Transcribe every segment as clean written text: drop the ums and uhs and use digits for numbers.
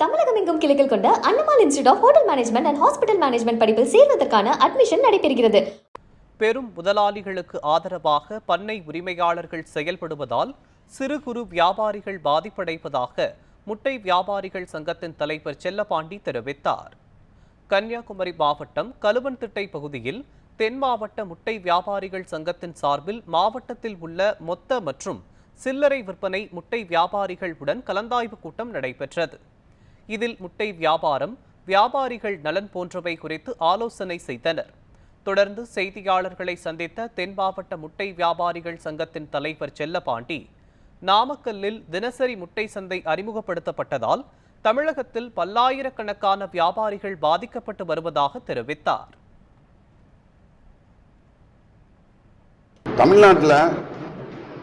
தமிழகம் எங்கும் கிளைகள் கொண்ட Annamal institute of hotel management and hospital management படிப்பில் சேர்வதற்கான அட்மிஷன் நடைபெறுகிறது. பெரும் முதலாளிகளுக்கு ஆதரவாக பண்ணை உரிமையாளர்கள் செயல்படுவதால் சிறு குறு வியாபாரிகள் பாதிப்படைவதாக முட்டை வியாபாரிகள் சங்கத்தின் தலைவர் செல்லப்பாண்டி தெரிவித்தார். கன்னியாகுமரி மாவட்டம் கலுவன்திட்டை பகுதியில் தென் மாவட்ட முட்டை வியாபாரிகள் சங்கத்தின் சார்பில் மாவட்டத்தில் உள்ள மொத்த மற்றும் சில்லறை விற்பனை முட்டை வியாபாரிகள் உடன் கலந்தாய்வு கூட்டம் நடைபெற்றது. இதில் முட்டை வியாபாரம், வியாபாரிகள் நலன் போன்றவை குறித்து ஆலோசனை செய்தனர். தொடர்ந்து செய்தியாளர்களை சந்தித்த தென் மாவட்ட முட்டை வியாபாரிகள் சங்கத்தின் தலைவர் செல்லப்பாண்டி, நாமக்கல்லில் தினசரி முட்டை சந்தை அறிமுகப்படுத்தப்பட்டதால் தமிழகத்தில் பல்லாயிரக்கணக்கான வியாபாரிகள் பாதிக்கப்பட்டு வருவதாக தெரிவித்தார். தமிழ்நாட்டில்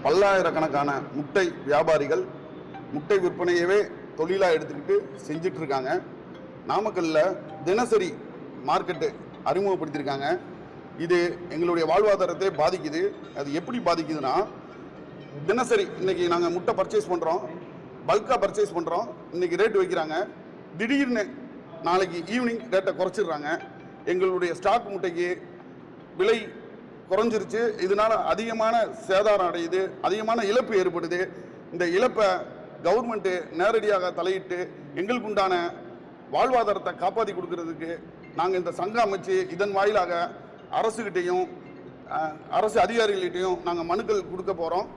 பல்லாயிரக்கணக்கான முட்டை வியாபாரிகள் முட்டை விற்பனையவே தொழிலாக எடுத்துக்கிட்டு செஞ்சுட்டு இருக்காங்க. நாமக்கல்லில் தினசரி மார்க்கெட்டு அறிமுகப்படுத்தியிருக்காங்க. இது எங்களுடைய வாழ்வாதாரத்தை பாதிக்குது. அது எப்படி பாதிக்குதுன்னா, தினசரி இன்னைக்கு நாங்கள் முட்டை பர்ச்சேஸ் பண்ணுறோம், பல்காக பர்ச்சேஸ் பண்ணுறோம், இன்னைக்கு ரேட்டு வைக்கிறாங்க, திடீர்னு நாளைக்கு ஈவினிங் ரேட்டை குறைச்சிடுறாங்க. எங்களுடைய ஸ்டாக் முட்டைக்கு விலை குறைஞ்சிருச்சு. இதனால் அதிகமான சேதாரம் அடையுது, அதிகமான இழப்பு ஏற்படுது. இந்த இழப்பை கவர்மெண்ட்டு நேரடியாக தலையிட்டு எங்களுக்கு உண்டான வாழ்வாதாரத்தை காப்பாற்றி கொடுக்கறதுக்கு நாங்கள் இந்த சங்கம் அமைச்சு இதன் வாயிலாக அரசுகிட்டையும் அரசு அதிகாரிகள்கிட்டையும் நாங்கள் மனுக்கள் கொடுக்க போகிறோம்.